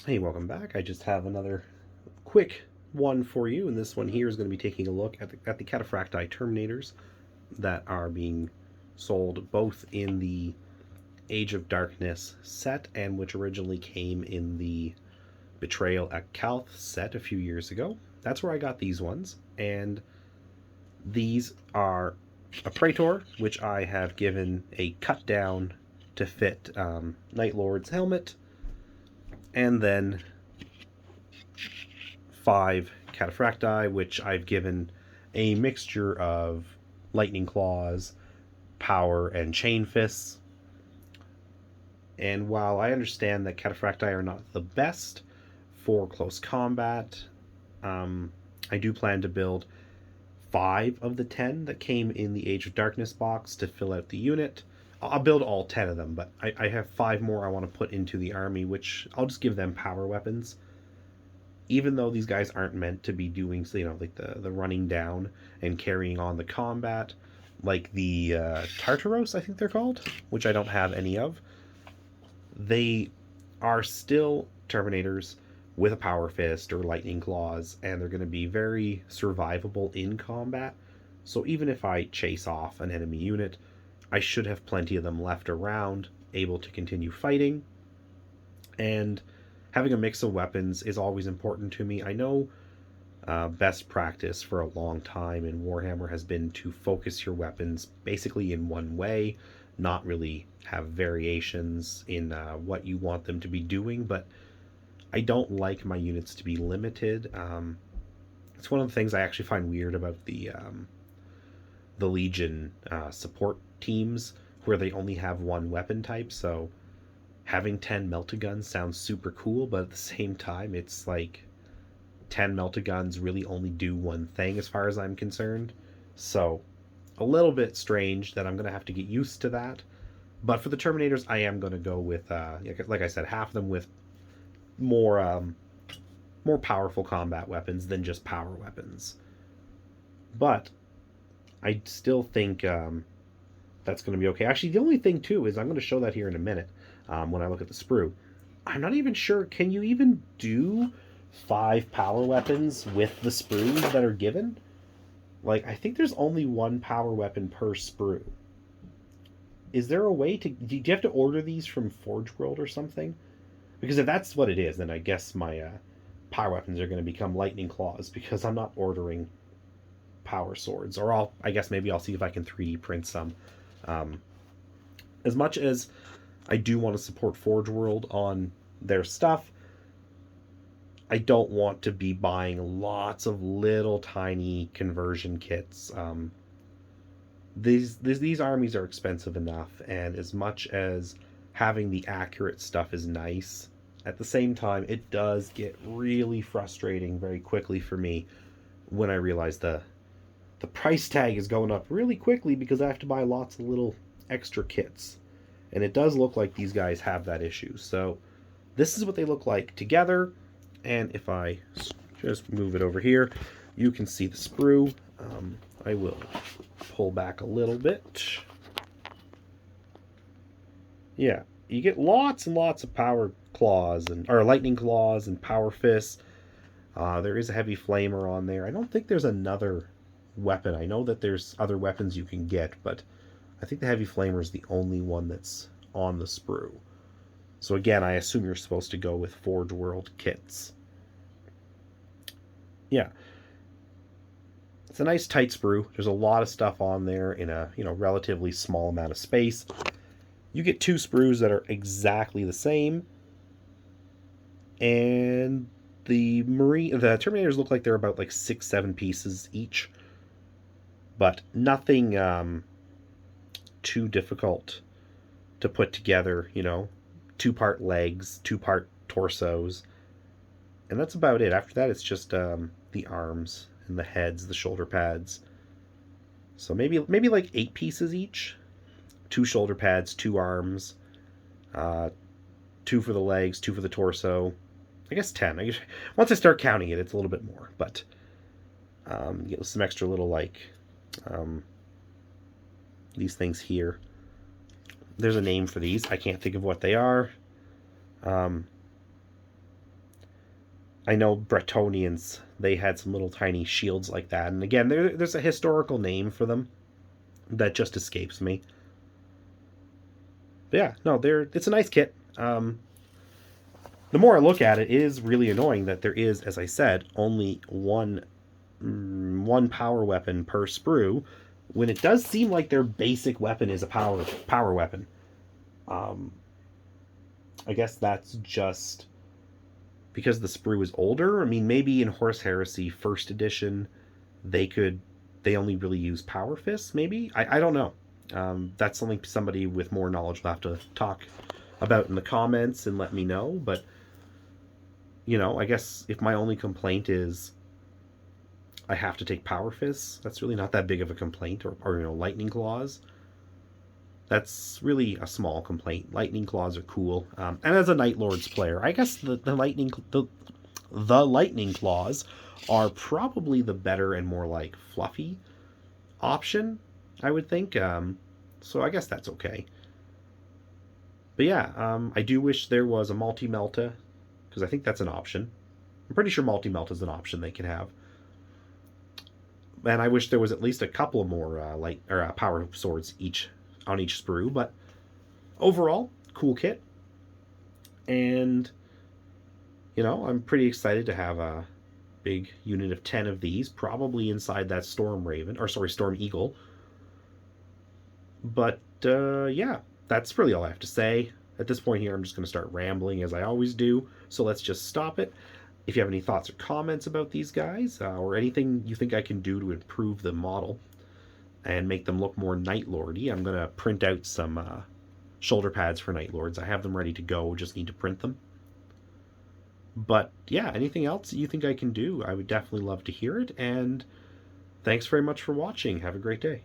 Hey, welcome back. I just have another quick one for you, and this one here is going to be taking a look at the Cataphractii Terminators that are being sold both in the Age of Darkness set and which originally came in the Betrayal at Calth set a few years ago. That's where I got these ones, and these are a Praetor, which I have given a cut down to fit Night Lord's helmet, and then 5 Cataphractii, which I've given a mixture of lightning claws, power, and chain fists. And while I understand that Cataphractii are not the best for close combat, I do plan to build 5 of the 10 that came in the Age of Darkness box to fill out the unit. I'll build all 10 of them, but I have 5 more I want to put into the army, which I'll just give them power weapons. Even though these guys aren't meant to be doing, like the running down and carrying on the combat, like the Tartaros, I think they're called, which I don't have any of, they are still Terminators with a power fist or lightning claws, and they're going to be very survivable in combat. So even if I chase off an enemy unit, I should have plenty of them left around, able to continue fighting. And having a mix of weapons is always important to me. I know best practice for a long time in Warhammer has been to focus your weapons basically in one way, not really have variations in what you want them to be doing, but I don't like my units to be limited. It's one of the things I actually find weird about the Legion support teams, where they only have one weapon type. So having 10 meltaguns sounds super cool, but at the same time, it's like 10 meltaguns really only do one thing as far as I'm concerned. So a little bit strange that I'm going to have to get used to that. But for the Terminators, I am going to go with, like I said, half of them with more more powerful combat weapons than just power weapons. But I still think that's going to be okay. Actually, the only thing too is I'm going to show that here in a minute when I look at the sprue. I'm not even sure. Can you even do 5 power weapons with the sprues that are given? Like, I think there's only 1 power weapon per sprue. Is there a way to? Do you have to order these from Forge World or something? Because if that's what it is, then I guess my power weapons are going to become lightning claws because I'm not ordering power swords. Or I guess maybe I'll see if I can 3D print some. Um, as much as I do want to support Forge World on their stuff, I don't want to be buying lots of little tiny conversion kits. These armies are expensive enough, and as much as having the accurate stuff is nice, at the same time it does get really frustrating very quickly for me when I realize the price tag is going up really quickly because I have to buy lots of little extra kits. And it does look like these guys have that issue. So this is what they look like together. And if I just move it over here, you can see the sprue. I will pull back a little bit. Yeah, you get lots and lots of power claws or lightning claws and power fists. There is a heavy flamer on there. I don't think there's another weapon. I know that there's other weapons you can get, but I think the heavy flamer is the only one that's on the sprue. So again, I assume you're supposed to go with Forge World kits. Yeah. It's a nice tight sprue. There's a lot of stuff on there in a relatively small amount of space. You get 2 sprues that are exactly the same. And the Terminators look like they're about like 6-7 pieces each. But nothing too difficult to put together, 2-part legs, 2-part torsos. And that's about it. After that, it's just the arms and the heads, the shoulder pads. So maybe like 8 pieces each. 2 shoulder pads, 2 arms, 2 for the legs, 2 for the torso. I guess 10. Once I start counting it, it's a little bit more. But get some extra little these things here. There's a name for these. I can't think of what they are. I know Bretonians, they had some little tiny shields like that. And again, there's a historical name for them that just escapes me. But yeah, no, it's a nice kit. The more I look at it, it is really annoying that there is, as I said, only one power weapon per sprue, when it does seem like their basic weapon is a power weapon. I guess that's just because the sprue is older. I mean, maybe in Horus Heresy First Edition, they only really use power fists. Maybe I don't know. That's something somebody with more knowledge will have to talk about in the comments and let me know. But I guess if my only complaint is I have to take power fists, that's really not that big of a complaint. Or lightning claws. That's really a small complaint. Lightning claws are cool, and as a Night Lords player, I guess the lightning claws are probably the better and more like fluffy option, I would think. So I guess that's okay. But yeah, I do wish there was a multi-melta, because I think that's an option. I'm pretty sure multi-melt is an option they can have. And I wish there was at least a couple more power swords on each sprue. But overall, cool kit. And I'm pretty excited to have a big unit of 10 of these, probably inside that Storm Eagle. But yeah, that's really all I have to say. At this point here, I'm just going to start rambling as I always do. So let's just stop it. If you have any thoughts or comments about these guys, or anything you think I can do to improve the model and make them look more Night Lordy, I'm going to print out some shoulder pads for Night Lords. I have them ready to go, just need to print them. But yeah, anything else you think I can do, I would definitely love to hear it. And thanks very much for watching. Have a great day.